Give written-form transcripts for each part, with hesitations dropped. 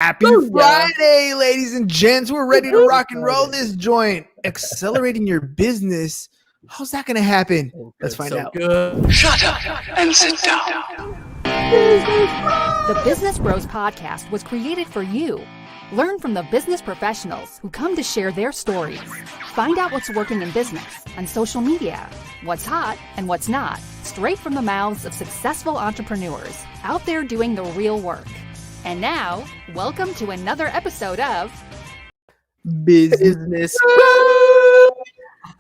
Happy Friday, ladies and gents. We're ready to rock and roll this joint. Accelerating your business. How's that going to happen? Let's find out. Good. Shut up and sit down. The Business Bros Podcast was created for you. Learn from the business professionals who come to share their stories. Find out what's working in business, on social media, what's hot and what's not, straight from the mouths of successful entrepreneurs out there doing the real work. And now, welcome to another episode of Business.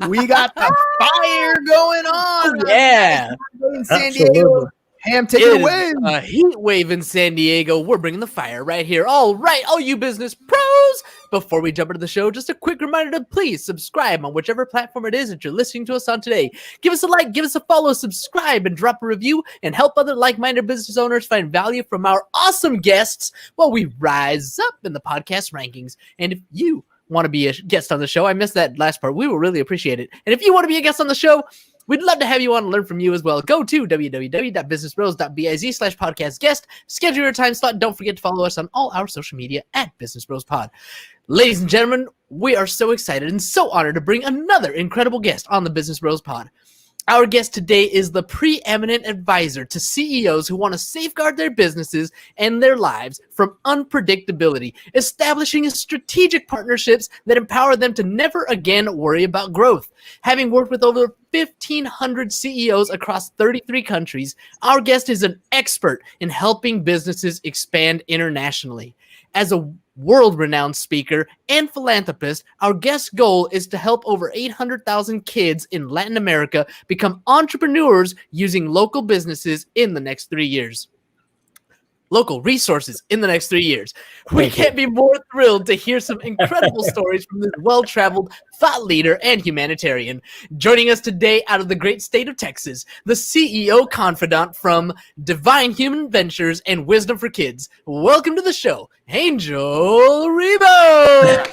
We got the fire going on. Yeah. In San Diego. Ham, take it away. A heat wave in San Diego. We're bringing the fire right here. All right, all you business pros. Before we jump into the show, just a quick reminder to please subscribe on whichever platform it is that you're listening to us on today. Give us a like, give us a follow, subscribe, and drop a review, and help other like-minded business owners find value from our awesome guests while we rise up in the podcast rankings. And if you want to be a guest on the show, I missed that last part, we will really appreciate it. And if you want to be a guest on the show, we'd love to have you on and learn from you as well. Go to www.businessbros.biz/podcast guest. Schedule your time slot. Don't forget to follow us on all our social media at Business Bros Pod. Ladies and gentlemen, we are so excited and so honored to bring another incredible guest on the Business Bros Pod. Our guest today is the preeminent advisor to CEOs who want to safeguard their businesses and their lives from unpredictability, establishing strategic partnerships that empower them to never again worry about growth. Having worked with over 1,500 CEOs across 33 countries, our guest is an expert in helping businesses expand internationally. As a world-renowned speaker and philanthropist, our guest's goal is to help over 800,000 kids in Latin America become entrepreneurs using local businesses in the next 3 years. Local resources in the next 3 years. We can't be more thrilled to hear some incredible stories from this well-traveled thought leader and humanitarian. Joining us today out of the great state of Texas, the CEO Confidant from Divine Human Ventures and Wisdom for Kids. Welcome to the show, Angel Ribo.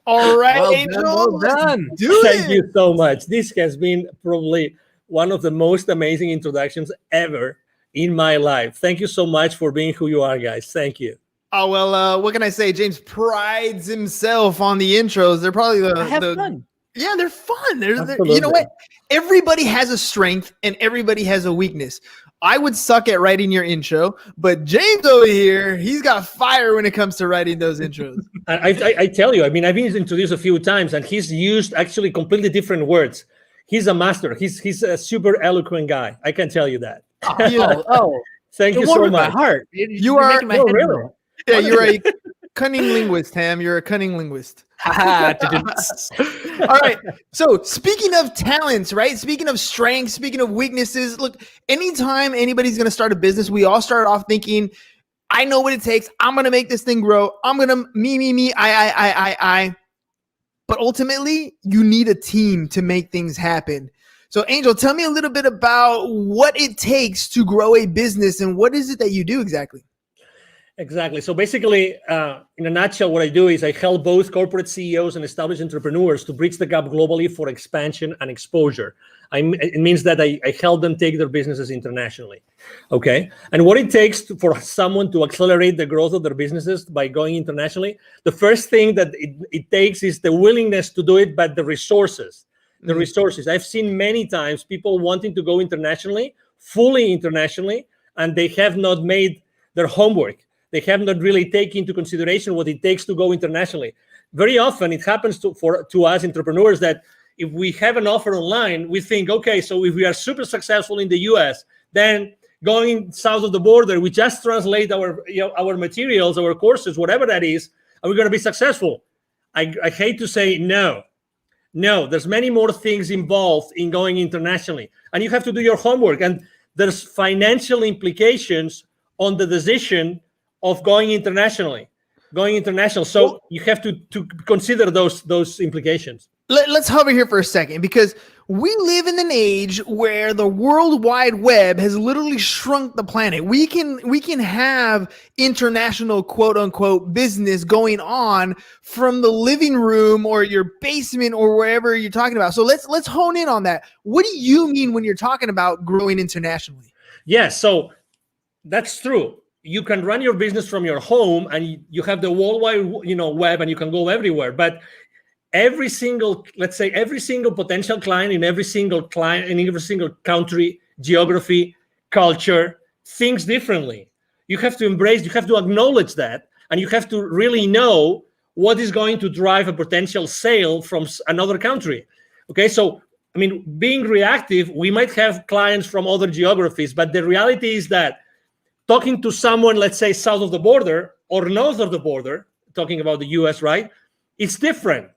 All right, Well Angel. done. Thank you so much. This has been probably one of the most amazing introductions ever in my life. Thank you so much for being who you are, guys. Thank you. Oh, well, what can I say? James prides himself on the intros. They're probably Fun. Yeah, they're fun. They're you know what? Everybody has a strength and everybody has a weakness. I would suck at writing your intro, but James over here, he's got fire when it comes to writing those intros. I tell you, I mean, I've been introduced a few times, and he's used actually completely different words. He's a master. He's a super eloquent guy. I can tell you that. Thank you so much. My heart. You are making my head really? roll. Yeah, you're a cunning linguist, Ham. You're a cunning linguist. All right. So speaking of talents, right? Speaking of strengths, speaking of weaknesses, look, anytime anybody's going to start a business, we all start off thinking, I know what it takes. I'm going to make this thing grow. I'm going to me, I. But ultimately, you need a team to make things happen. So Angel, tell me a little bit about what it takes to grow a business and what is it that you do exactly? Exactly. So basically, in a nutshell, what I do is I help both corporate CEOs and established entrepreneurs to bridge the gap globally for expansion and exposure. It means that I help them take their businesses internationally. Okay. And what it takes for someone to accelerate the growth of their businesses by going internationally, the first thing that it takes is the willingness to do it, but the resources. The resources. I've seen many times people wanting to go internationally, fully internationally, and they have not made their homework. They have not really taken into consideration what it takes to go internationally. Very often it happens to us entrepreneurs that if we have an offer online, we think, okay, so if we are super successful in the US, then going south of the border, we just translate our materials, our courses, whatever that is, and we're going to be successful. I hate to say no. No, there's many more things involved in going internationally, and you have to do your homework. And there's financial implications on the decision of going international. So you have to consider those implications. Let's hover here for a second, because we live in an age where the World Wide Web has literally shrunk the planet. We can have international quote unquote business going on from the living room or your basement or wherever you're talking about. So let's hone in on that. What do you mean when you're talking about growing internationally? Yes, so that's true. You can run your business from your home, and you have the worldwide, web, and you can go everywhere. But every single potential client in every single country, geography, culture thinks differently. You have to acknowledge that, and you have to really know what is going to drive a potential sale from another country. Okay, so being reactive, we might have clients from other geographies, but the reality is that talking to someone, let's say south of the border or north of the border, talking about the US, right? It's different.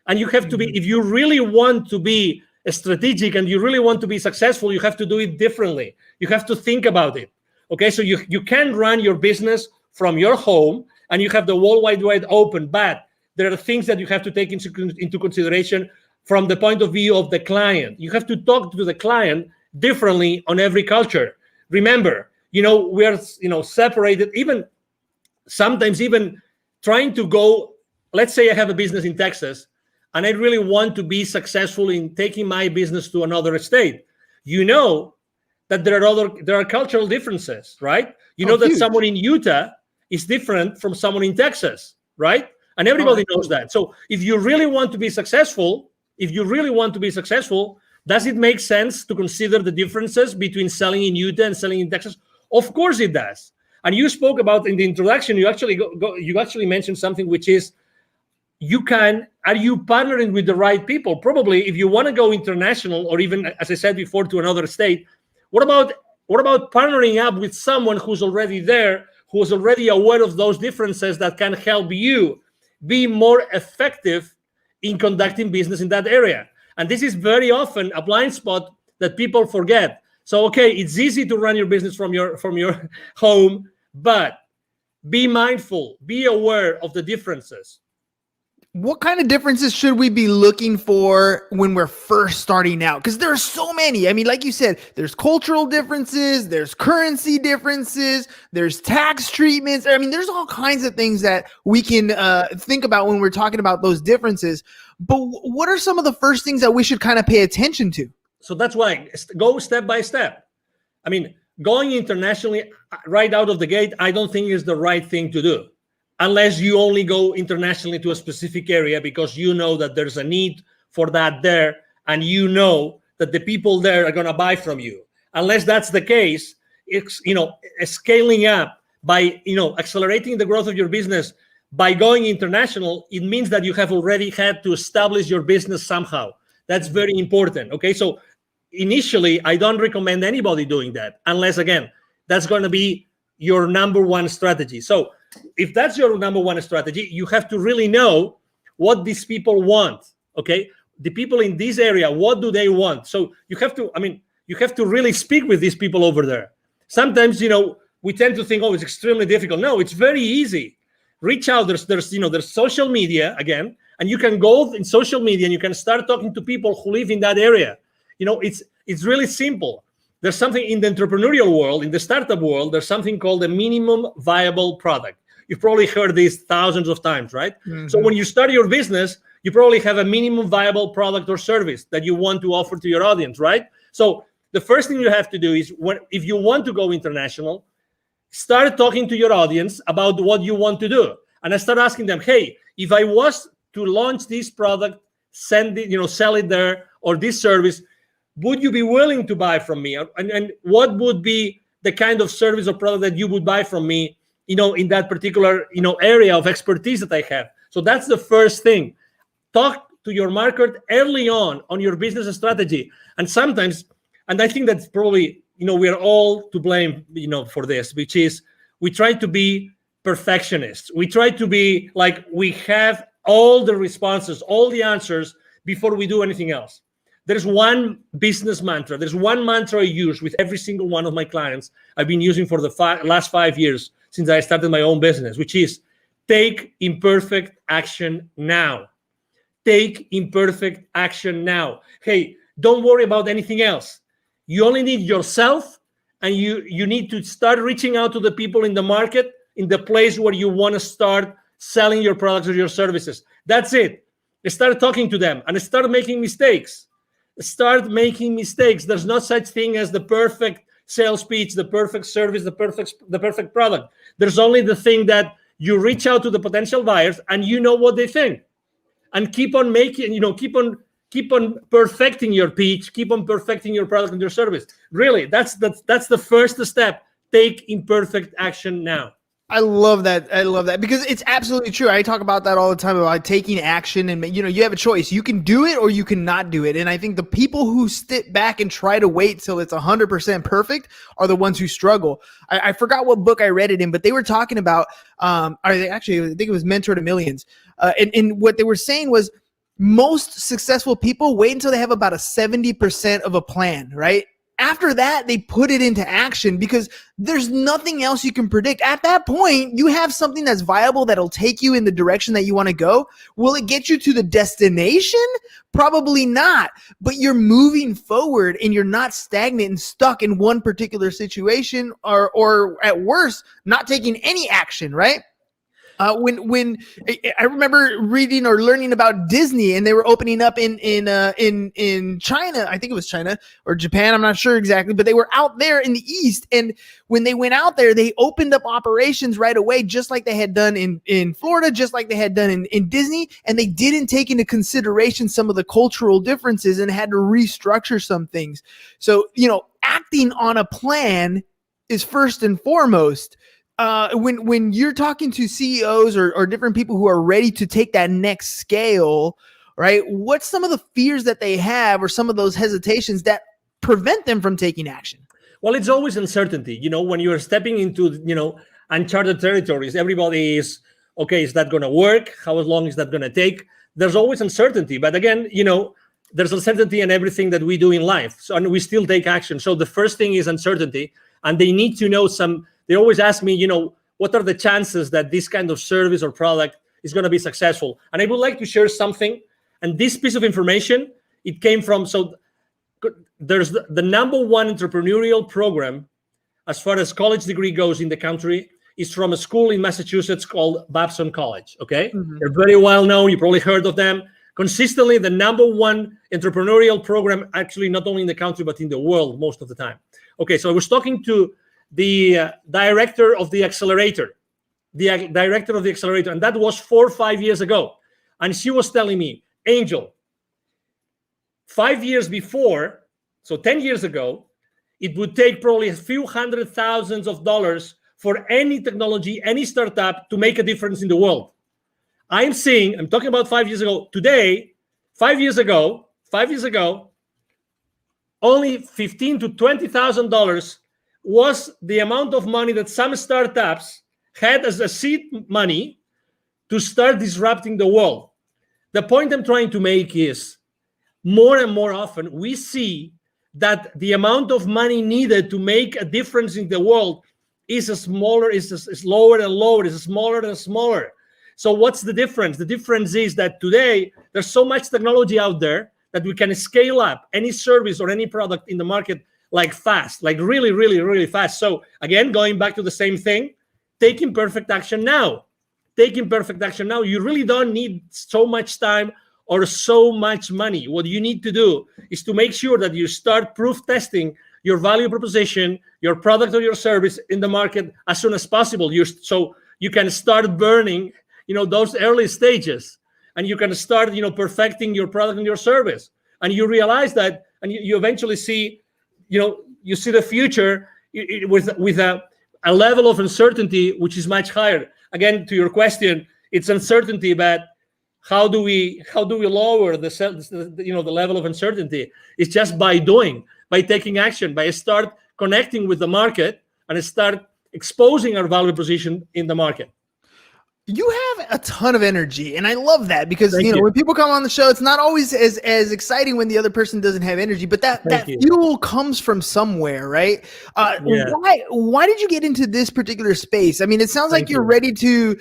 And you have to be, if you really want to be strategic and you really want to be successful, you have to do it differently. You have to think about it. Okay, so you can run your business from your home and you have the World Wide Web open, but there are things that you have to take into consideration from the point of view of the client. You have to talk to the client differently on every culture. Remember, we are separated, even sometimes even trying to go, let's say I have a business in Texas and I really want to be successful in taking my business to another state. That there are cultural differences, right? That huge. Someone in Utah is different from someone in Texas, right? And everybody knows that. So if you really want to be successful, does it make sense to consider the differences between selling in Utah and selling in Texas? Of course it does. And you spoke about in the introduction, you actually mentioned something, which is, are you partnering with the right people? Probably if you want to go international, or even, as I said before, to another state, what about partnering up with someone who's already there, who's already aware of those differences, that can help you be more effective in conducting business in that area? And this is very often a blind spot that people forget. So, okay, it's easy to run your business from your home, but be mindful, be aware of the differences. What kind of differences should we be looking for when we're first starting out? Because there are so many. Like you said, there's cultural differences, there's currency differences, there's tax treatments. There's all kinds of things that we can think about when we're talking about those differences. But what are some of the first things that we should kind of pay attention to? So that's why go step by step. Going internationally right out of the gate, I don't think is the right thing to do, unless you only go internationally to a specific area because you know that there's a need for that there, and you know that the people there are going to buy from you. Unless that's the case, it's scaling up by accelerating the growth of your business by going international. It means that you have already had to establish your business somehow. That's very important. Okay, so initially, I don't recommend anybody doing that unless, again, that's going to be your number one strategy. So if that's your number one strategy, you have to really know what these people want. Okay, the people in this area, what do they want? So you have to really speak with these people over there. Sometimes we tend to think, oh, it's extremely difficult. No, it's very easy. Reach out. There's social media again, and you can go in social media and you can start talking to people who live in that area. It's really simple. There's something in the entrepreneurial world, in the startup world, there's something called a minimum viable product. You've probably heard this thousands of times, right? Mm-hmm. So when you start your business, you probably have a minimum viable product or service that you want to offer to your audience, right? So the first thing you have to do is, if you want to go international, start talking to your audience about what you want to do. And I start asking them, hey, if I was to launch this product, sell it there, or this service, would you be willing to buy from me? And what would be the kind of service or product that you would buy from me, in that particular, area of expertise that I have? So that's the first thing. Talk to your market early on your business strategy. And sometimes, and I think that's probably, we are all to blame, for this, which is we try to be perfectionists. We try to be like, we have all the responses, all the answers before we do anything else. There's one business mantra. There's one mantra I use with every single one of my clients. I've been using for the last 5 years since I started my own business, which is take imperfect action now. Take imperfect action now. Hey, Don't worry about anything else. You only need yourself, and you need to start reaching out to the people in the market, in the place where you want to start selling your products or your services. That's it. Start talking to them and start making mistakes. Start making mistakes. There's no such thing as the perfect sales pitch, the perfect service, the perfect product. There's only the thing that you reach out to the potential buyers and you know what they think, and keep on making, keep on perfecting your pitch, keep on perfecting your product and your service. Really, that's the first step. Take imperfect action now. I love that. I love that because it's absolutely true. I talk about that all the time about taking action, and you have a choice. You can do it or you cannot do it. And I think the people who sit back and try to wait till it's 100% perfect are the ones who struggle. I forgot what book I read it in, but they were talking about, I think it was Mentor to Millions. And what they were saying was most successful people wait until they have about a 70% of a plan, right? After that, they put it into action because there's nothing else you can predict. At that point, you have something that's viable that'll take you in the direction that you want to go. Will it get you to the destination? Probably not. But you're moving forward and you're not stagnant and stuck in one particular situation or at worst, not taking any action, right? When I remember reading or learning about Disney, and they were opening up in China, I think it was China or Japan, I'm not sure exactly, but they were out there in the East. And when they went out there, they opened up operations right away, just like they had done in Florida, just like they had done in Disney. And they didn't take into consideration some of the cultural differences and had to restructure some things. So, acting on a plan is first and foremost. When you're talking to CEOs or different people who are ready to take that next scale, right? What's some of the fears that they have or some of those hesitations that prevent them from taking action? Well, it's always uncertainty. When you're stepping into, uncharted territories, everybody is, okay, is that going to work? How long is that going to take? There's always uncertainty. But again, there's uncertainty in everything that we do in life. So, and we still take action. So the first thing is uncertainty. And they need to know they always ask me, what are the chances that this kind of service or product is going to be successful? And I would like to share something. And this piece of information, it came from, there's the number one entrepreneurial program as far as college degree goes in the country is from a school in Massachusetts called Babson College, okay? Mm-hmm. They're very well known. You probably heard of them. Consistently, the number one entrepreneurial program, actually not only in the country, but in the world most of the time. Okay, so I was talking to the director of the accelerator, and that was 4 or 5 years ago. And she was telling me, Angel, 5 years before, so 10 years ago, it would take probably a few $100,000s for any technology, any startup to make a difference in the world. I'm talking about 5 years ago. Today, 5 years ago, only $15,000 to $20,000 was the amount of money that some startups had as a seed money to start disrupting the world. The point I'm trying to make is more and more often we see that the amount of money needed to make a difference in the world is lower and lower, is smaller and smaller. So what's the difference? The difference is that today there's so much technology out there that we can scale up any service or any product in the market like fast, like really, really, really fast. So again, going back to the same thing, take imperfect action now. You really don't need so much time or so much money. What you need to do is to make sure that you start proof testing your value proposition, your product or your service in the market as soon as possible. So you can start burning, those early stages, and you can start, perfecting your product and your service. And you realize that, and you eventually see, you see the future with a level of uncertainty which is much higher. Again, to your question, it's uncertainty, but how do we lower the level of uncertainty? It's just by taking action, by start connecting with the market and start exposing our value proposition in the market. You have a ton of energy, and I love that because Thank you. when people come on the show, it's not always as exciting when the other person doesn't have energy, but that Thank you. fuel comes from somewhere, right? Yeah. Why did you get into this particular space? I mean, it sounds like Thank you're you. ready to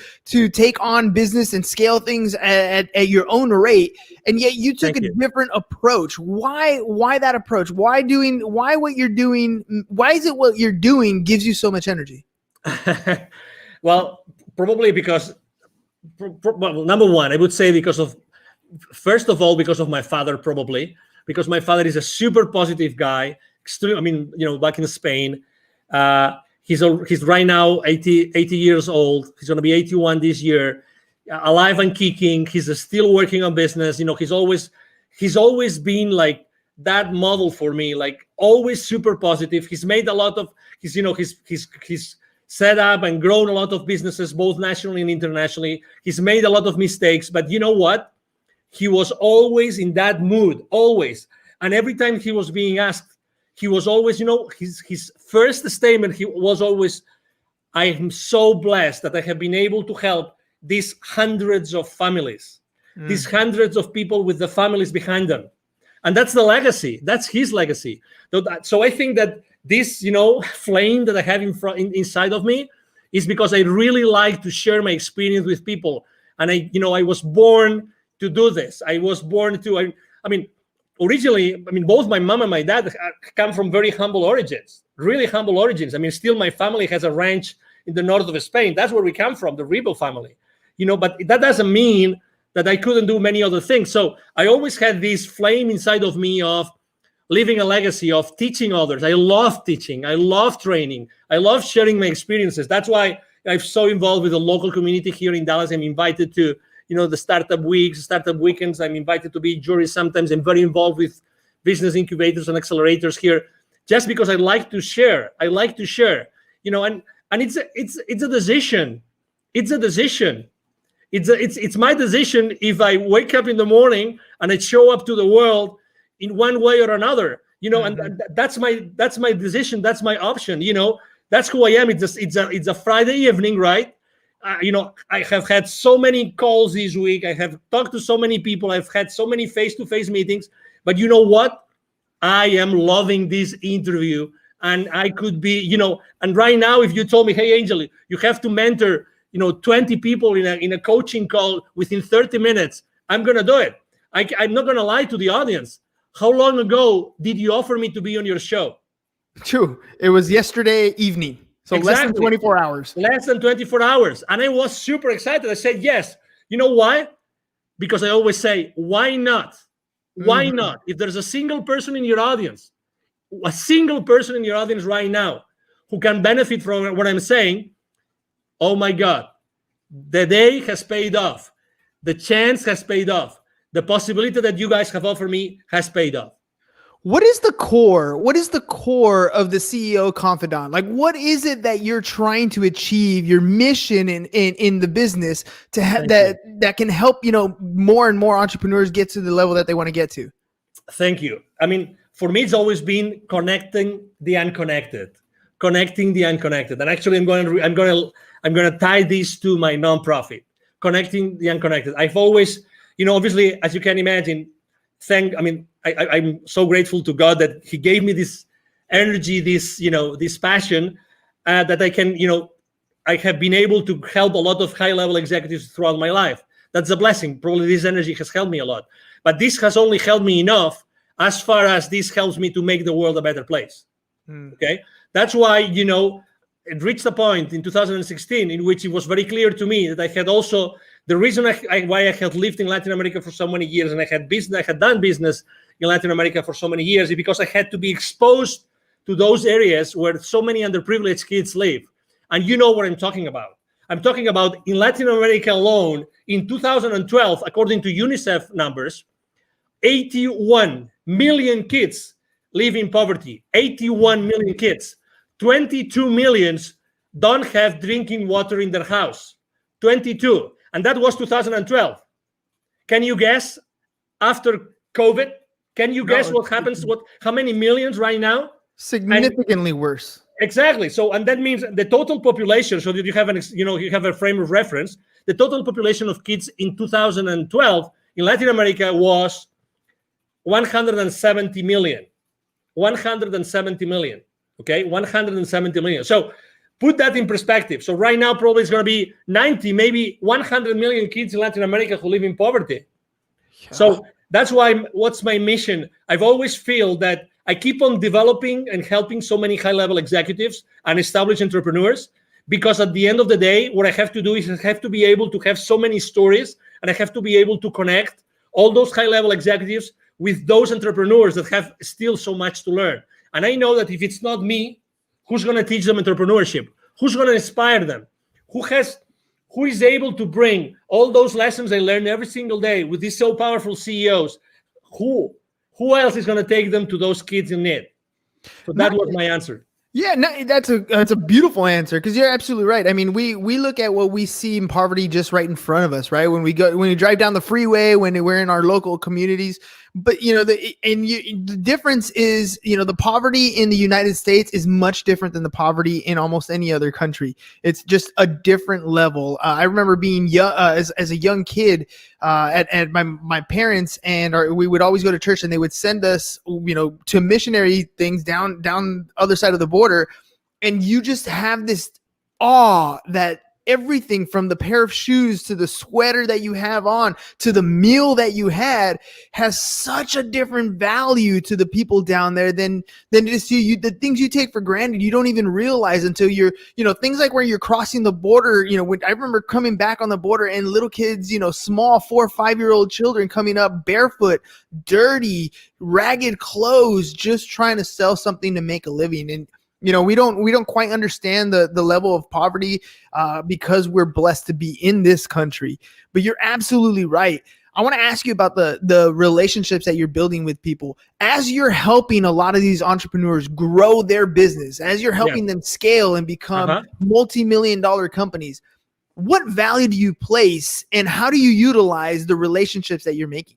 take on business and scale things at your own rate, and yet you took Thank a you. different approach. Why that approach? Why what you're doing? Why is it what you're doing gives you so much energy? Well, probably because, well, number one, I would say first of all, because of my father, probably because my father is a super positive guy. Extreme. I mean, back in Spain, he's right now 80 years old. He's going to be 81 this year, alive and kicking. He's still working on business. He's always been like that model for me, like always super positive. He's made a lot of he's set up and grown a lot of businesses, both nationally and internationally. He's made a lot of mistakes, but you know what? He was always in that mood, always. And every time he was being asked, he was always, his first statement, he was always, I am so blessed that I have been able to help these hundreds of families, these hundreds of people with the families behind them. And that's the legacy. That's his legacy. So I think that this, flame that I have inside of me is because I really like to share my experience with people. And I was born to do this. I was born to, originally, both my mom and my dad come from very humble origins, really humble origins. Still my family has a ranch in the north of Spain. That's where we come from, the Ribo family, but that doesn't mean that I couldn't do many other things. So I always had this flame inside of me of leaving a legacy, of teaching others. I love teaching. I love training. I love sharing my experiences. That's why I'm so involved with the local community here in Dallas. I'm invited to, the startup weeks, startup weekends. I'm invited to be jury sometimes. I'm very involved with business incubators and accelerators here, just because I like to share. I like to share, and it's a decision. It's a decision. It's my decision if I wake up in the morning and I show up to the world in one way or another, and that's my decision. That's my option. That's who I am. It's a Friday evening, right? I have had so many calls this week. I have talked to so many people. I've had so many face-to-face meetings. But you know what? I am loving this interview, and I could be, and right now, if you told me, hey, Angel, you have to mentor, 20 people in a coaching call within 30 minutes, I'm gonna do it. I'm not gonna lie to the audience. How long ago did you offer me to be on your show? True. It was yesterday evening. So Exactly. less than 24 hours. Less than 24 hours. And I was super excited. I said, yes. You know why? Because I always say, why not? Why not? If there's a single person in your audience right now who can benefit from what I'm saying, oh my God, the day has paid off. The chance has paid off. The possibility that you guys have offered me has paid off. What is the core? What is the core of the CEO Confidant? Like, what is it that you're trying to achieve? Your mission in the business to have that can help more and more entrepreneurs get to the level that they want to get to. Thank you. For me, it's always been connecting the unconnected. And actually, I'm going to tie this to my nonprofit, connecting the unconnected. I've always, obviously, as you can imagine, I'm so grateful to God that He gave me this energy, this passion that I can, I have been able to help a lot of high-level executives throughout my life. That's a blessing. Probably this energy has helped me a lot. But this has only helped me enough as far as this helps me to make the world a better place. Okay? That's why, it reached a point in 2016 in which it was very clear to me that I had also, the reason why I had lived in Latin America for so many years and I had done business in Latin America for so many years is because I had to be exposed to those areas where so many underprivileged kids live. And you know what I'm talking about. I'm talking about in Latin America alone, in 2012, according to UNICEF numbers, 81 million kids live in poverty. 81 million kids. 22 millions don't have drinking water in their house. 22. And that was 2012. Can you guess after COVID? Can you guess what happens? How many millions right now? Significantly worse. Exactly. So, and that means the total population, so that you have you have a frame of reference. the total population of kids in 2012 in Latin America was 170 million. 170 million. Okay, 170 million. So put that in perspective. So right now, probably it's going to be 90, maybe 100 million kids in Latin America who live in poverty. Yeah. So that's why, what's my mission? I've always feel that I keep on developing and helping so many high-level executives and established entrepreneurs, because at the end of the day, what I have to do is I have to be able to have so many stories, and I have to be able to connect all those high-level executives with those entrepreneurs that have still so much to learn. And I know that if it's not me, who's going to teach them entrepreneurship? Who's going to inspire them? Who is able to bring all those lessons I learn every single day with these so powerful CEOs? Who else is going to take them to those kids in need? So that was my answer. Yeah, no, that's a beautiful answer, because you're absolutely right. I mean, we look at what we see in poverty just right in front of us, right? When we drive down the freeway, when we're in our local communities. But the difference is, the poverty in the United States is much different than the poverty in almost any other country. It's just a different level. I remember being young, as a young kid, at my parents, and we would always go to church, and they would send us, to missionary things down the other side of the border, and you just have this awe that everything from the pair of shoes to the sweater that you have on to the meal that you had has such a different value to the people down there than it is to you. The things you take for granted, you don't even realize until you're, things like where you're crossing the border. When I remember coming back on the border and little kids, small 4 or 5-year-old children coming up barefoot, dirty, ragged clothes, just trying to sell something to make a living. And we don't quite understand the level of poverty because we're blessed to be in this country. But you're absolutely right. I want to ask you about the relationships that you're building with people as you're helping a lot of these entrepreneurs grow their business, as you're helping them scale and become multi-million-dollar companies. What value do you place, and how do you utilize the relationships that you're making?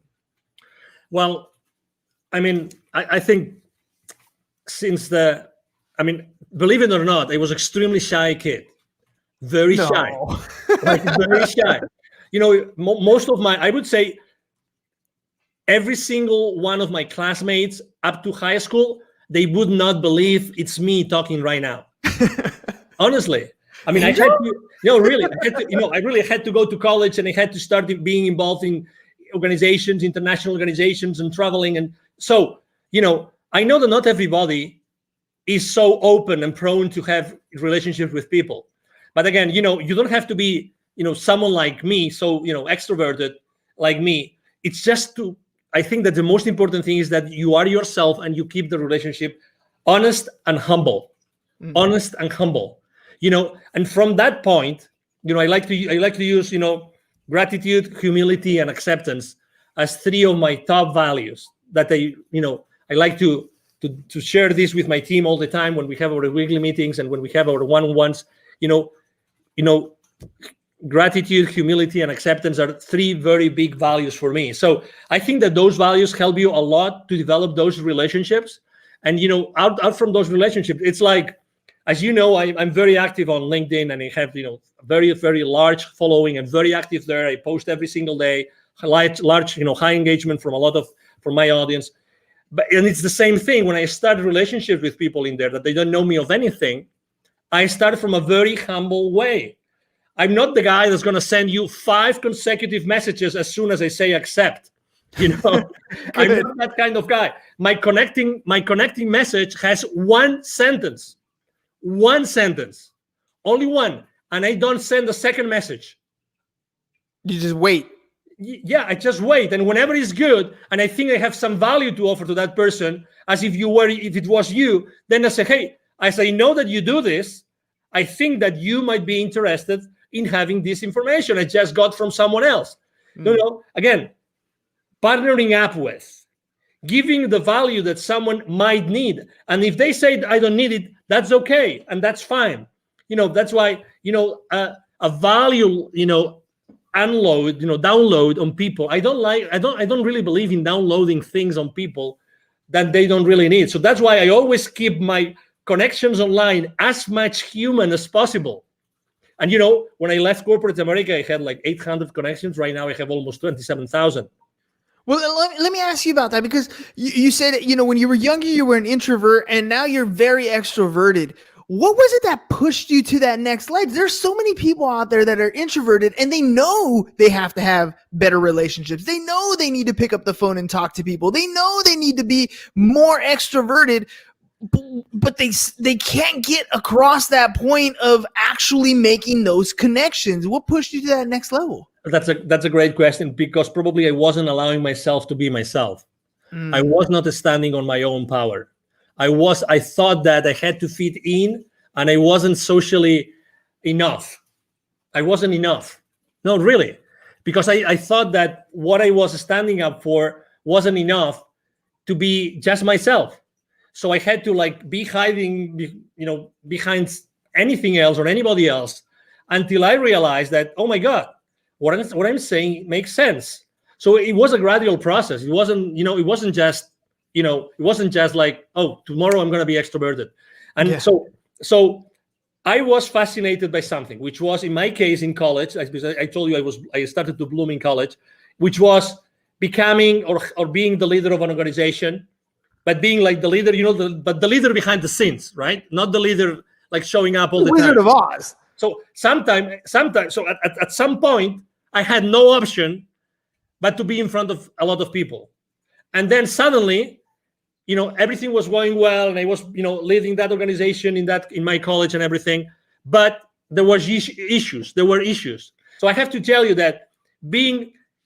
Well, I think believe it or not, I was extremely shy kid, very shy, very shy. Most of I would say every single one of my classmates up to high school, they would not believe it's me talking right now. Honestly. I had to, really, I really had to go to college, and I had to start being involved in organizations, international organizations, and traveling. And so, I know that not everybody is so open and prone to have relationships with people. But again, you don't have to be, someone like me, so, extroverted like me. It's just I think that the most important thing is that you are yourself and you keep the relationship honest and humble. Mm-hmm. Honest and humble, and from that point, I like to use, gratitude, humility, and acceptance as 3 of my top values that I like to share this with my team all the time when we have our weekly meetings and when we have our one-on-ones. Gratitude, humility, and acceptance are 3 very big values for me. So I think that those values help you a lot to develop those relationships. And out from those relationships, it's like, as you know, I'm very active on LinkedIn, and I have very, very large following and very active there. I post every single day, large high engagement from my audience. And it's the same thing when I start relationships with people in there that they don't know me of anything. I start from a very humble way. I'm not the guy that's going to send you 5 consecutive messages as soon as I say accept. I'm not that kind of guy. My connecting message has 1 sentence, only 1, and I don't send a second message. You just wait. Yeah, I just wait, and whenever it's good, and I think I have some value to offer to that person, as if it was you, then I say, hey, as I know that you do this, I think that you might be interested in having this information I just got from someone else. Again, partnering up with, giving the value that someone might need, and if they say I don't need it, that's okay, and that's fine. That's why a value download on people. I don't really believe in downloading things on people that they don't really need. So that's why I always keep my connections online as much human as possible. And when I left corporate America, I had like 800 connections. Right now, I have almost 27,000. Well, let me ask you about that, because you said, when you were younger, you were an introvert, and now you're very extroverted. What was it that pushed you to that next level? There's so many people out there that are introverted, and they know they have to have better relationships. They know they need to pick up the phone and talk to people. They know they need to be more extroverted, but they can't get across that point of actually making those connections. What pushed you to that next level? That's a great question, because probably I wasn't allowing myself to be myself. I was not standing on my own power. I thought that I had to fit in, and I wasn't socially enough. I wasn't enough. No, really. Because I thought that what I was standing up for wasn't enough to be just myself. So I had to be hiding, behind anything else or anybody else, until I realized that, oh my God, what I'm saying makes sense. So it was a gradual process. It wasn't just like, oh, tomorrow I'm going to be extroverted. And so I was fascinated by something, which was, in my case, in college, because I told you I started to bloom in college, which was becoming or being the leader of an organization, but being like the leader, but the leader behind the scenes, right? Not the leader like showing up all the time. Wizard of Oz. So sometimes, so at some point, I had no option but to be in front of a lot of people. And then suddenly, everything was going well, and I was, leading that organization in my college and everything. But there were issues. So I have to tell you that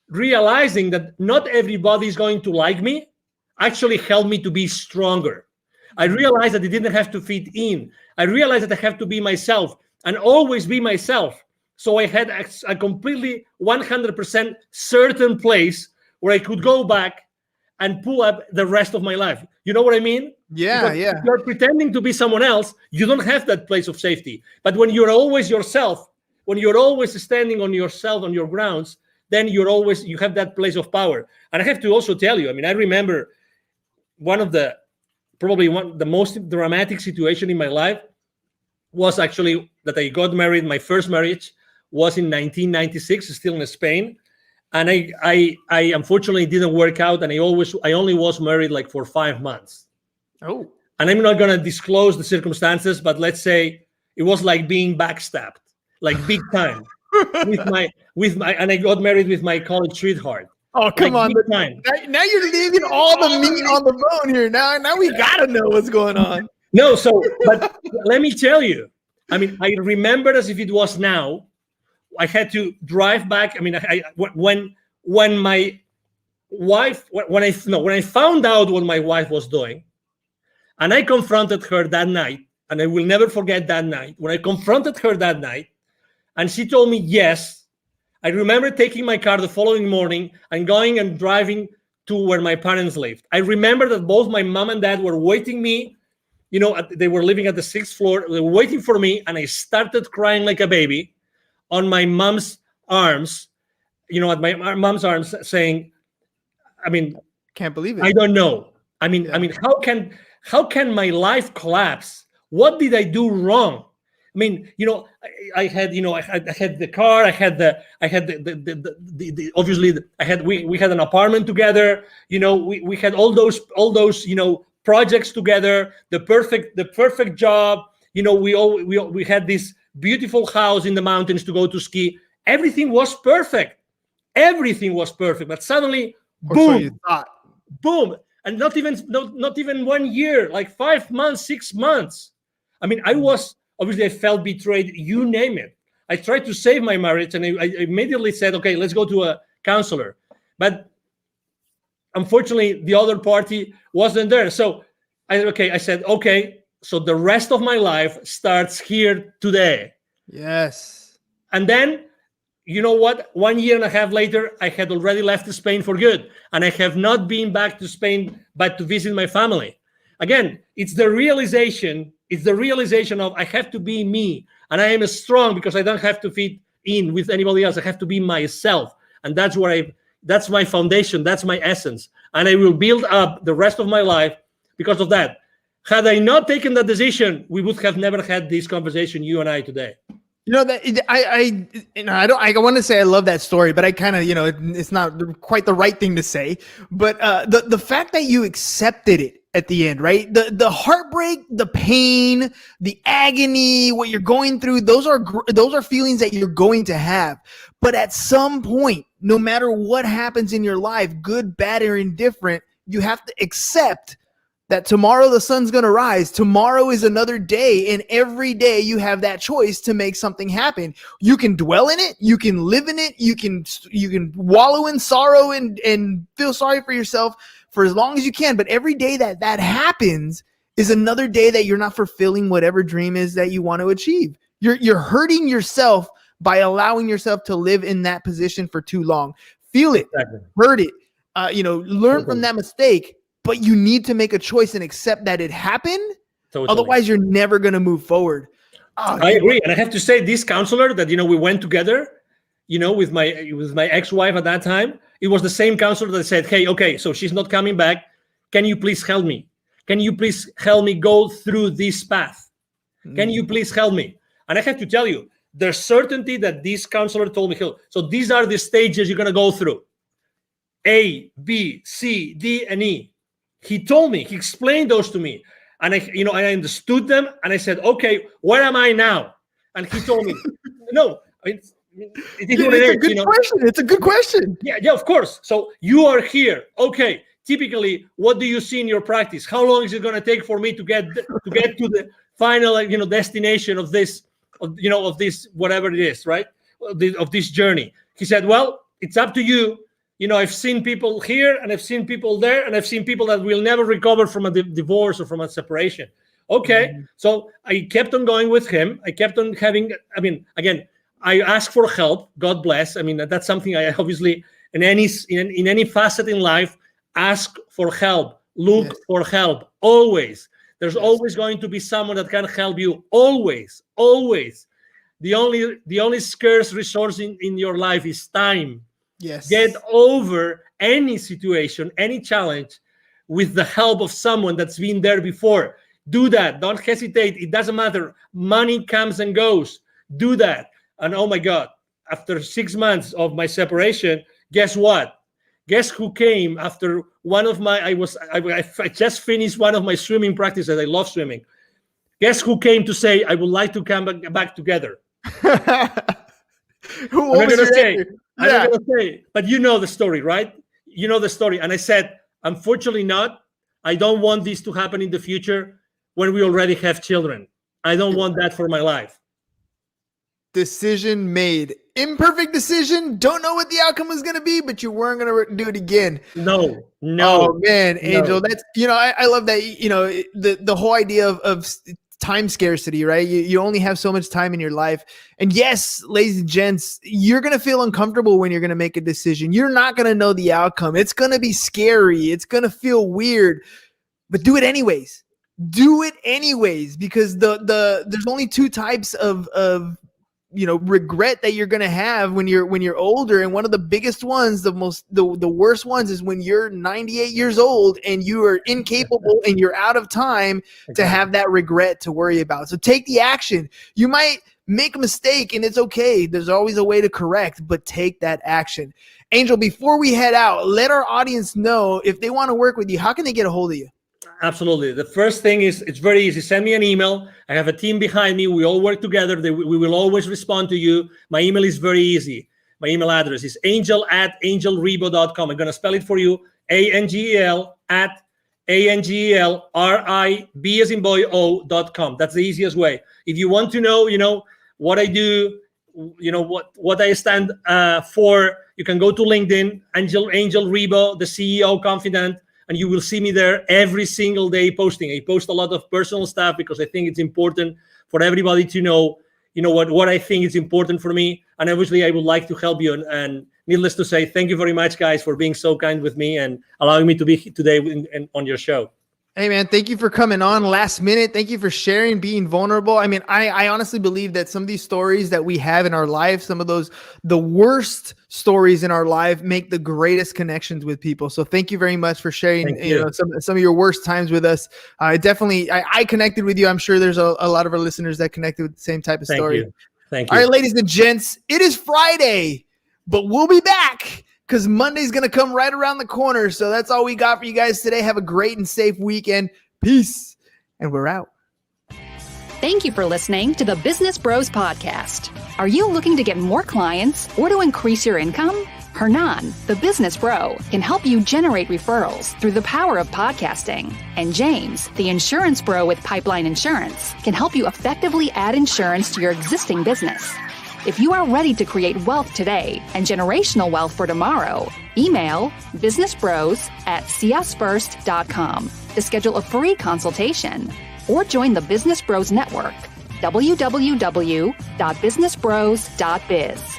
realizing that not everybody is going to like me actually helped me to be stronger. I realized that I didn't have to fit in. I realized that I have to be myself and always be myself. So I had a completely 100% certain place where I could go back and pull up the rest of my life. You know what I mean? Yeah, because if you're pretending to be someone else, you don't have that place of safety. But when you're always yourself, when you're always standing on yourself, on your grounds, then you have that place of power. And I have to also tell you, I remember the most dramatic situation in my life was actually that I got married. My first marriage was in 1996, still in Spain. And I unfortunately didn't work out, and I only was married for 5 months. Oh. And I'm not gonna disclose the circumstances, but let's say it was like being backstabbed, like big time. And I got married with my college sweetheart. Oh, come on. Now you're leaving all the meat on the bone here. Now we gotta know what's going on. No, but let me tell you, I remember as if it was now. I had to drive back. When I found out what my wife was doing, and I confronted her that night, and I will never forget that night, when I confronted her that night, and she told me yes, I remember taking my car the following morning and going and driving to where my parents lived. I remember that both my mom and dad were waiting me, they were living at the 6th floor, they were waiting for me, and I started crying like a baby on my mom's arms, at my mom's arms, saying, can't believe it. I don't know. How can my life collapse? What did I do wrong? I had the car, we had an apartment together. We had all those projects together, the perfect job. We had this beautiful house in the mountains to go to ski. Everything was perfect. But suddenly, boom, so you thought. Boom, and not even 1 year, like 5 months, 6 months. I felt betrayed. You name it. I tried to save my marriage, and I immediately said, okay, let's go to a counselor. But unfortunately, the other party wasn't there. So I said, okay. So the rest of my life starts here today. Yes. And then, you know what? 1 year and a half later, I had already left Spain for good. And I have not been back to Spain, but to visit my family. Again, it's the realization of I have to be me. And I am strong because I don't have to fit in with anybody else. I have to be myself. And that's my foundation. That's my essence. And I will build up the rest of my life because of that. Had I not taken that decision, we would have never had this conversation, you and I, today. You know that I want to say I love that story, but I kind of, it's not quite the right thing to say. But the fact that you accepted it at the end, right? The heartbreak, the pain, the agony, what you're going through, those are feelings that you're going to have. But at some point, no matter what happens in your life, good, bad, or indifferent, you have to accept that tomorrow the sun's going to rise. Tomorrow is another day, and every day you have that choice to make something happen. You can dwell in it, you can live in it, you can wallow in sorrow and feel sorry for yourself for as long as you can. But every day that happens is another day that you're not fulfilling whatever dream is that you want to achieve. You're hurting yourself by allowing yourself to live in that position for too long. Feel it, hurt it, learn from that mistake. But you need to make a choice and accept that it happened. Totally. Otherwise, you're never going to move forward. I agree. And I have to say, this counselor that, we went together, with my ex-wife at that time, it was the same counselor that said, hey, okay, so she's not coming back. Can you please help me? Can you please help me go through this path? Can you please help me? And I have to tell you, the certainty that this counselor told me, so these are the stages you're going to go through. A, B, C, D, and E. He told me, he explained those to me, and I understood them, and I said, okay, where am I now? And he told me, no, it's a good question. It's a good question. Yeah, of course. So you are here. Okay. Typically, what do you see in your practice? How long is it going to take for me to get to the final, destination of this, of this, whatever it is, right? Of this journey. He said, well, it's up to you. I've seen people here and I've seen people there, and I've seen people that will never recover from a divorce or from a separation. Okay. Mm-hmm. So I kept on going with him. I kept on having, again, I asked for help. God bless. That's something I obviously, in any facet in life, ask for help, look for help. Always. There's always going to be someone that can help you. Always. The only scarce resource in your life is time. Yes. Get over any situation, any challenge with the help of someone that's been there before. Do that. Don't hesitate. It doesn't matter. Money comes and goes. Do that. And oh my God, after 6 months of my separation, guess what? Guess who came after one of my, I just finished one of my swimming practices. I love swimming. Guess who came to say, I would like to come back together? Who was going to say? I'm not going to say, but you know the story, right? You know the story. And I said, unfortunately not. I don't want this to happen in the future when we already have children. I don't want that for my life. Decision made. Imperfect decision. Don't know what the outcome was going to be, but you weren't going to do it again. No. Oh man, Angel, that's, I love that, the whole idea of time scarcity, right? You only have so much time in your life. And yes, ladies and gents, you're going to feel uncomfortable when you're going to make a decision. You're not going to know the outcome. It's going to be scary. It's going to feel weird, but do it anyways. Do it anyways, because there's only two types of regret that you're going to have when you're older. And one of the biggest ones, the worst ones, is when you're 98 years old and you are incapable and you're out of time to have that regret to worry about. So take the action. You might make a mistake and it's okay. There's always a way to correct, but take that action. Angel, before we head out, let our audience know if they want to work with you, how can they get a hold of you? Absolutely. The first thing is, it's very easy. Send me an email. I have a team behind me. We all work together. We will always respond to you. My email is very easy. My email address is angel@angelribo.com. I'm going to spell it for you. ANGEL@ANGELRIB as in boy O.com. That's the easiest way. If you want to know, what I do, what I stand for, you can go to LinkedIn, Angel Ribo, the CEO Confidant. And you will see me there every single day posting. I post a lot of personal stuff because I think it's important for everybody to know, what I think is important for me. And obviously, I would like to help you. And needless to say, thank you very much, guys, for being so kind with me and allowing me to be today on your show. Hey, man, thank you for coming on last minute. Thank you for sharing, being vulnerable. I honestly believe that some of these stories that we have in our life, some of the worst stories in our life, make the greatest connections with people. So thank you very much for sharing some of your worst times with us. I connected with you. I'm sure there's a lot of our listeners that connected with the same type of story. Thank you. All right, ladies and gents, it is Friday, but we'll be back because Monday's going to come right around the corner. So that's all we got for you guys today. Have a great and safe weekend. Peace. And we're out. Thank you for listening to the Business Bros Podcast. Are you looking to get more clients or to increase your income? Hernan, the business bro, can help you generate referrals through the power of podcasting. And James, the insurance bro with Pipeline Insurance, can help you effectively add insurance to your existing business. If you are ready to create wealth today and generational wealth for tomorrow, email businessbros@csfirst.com to schedule a free consultation or join the Business Bros Network, www.businessbros.biz.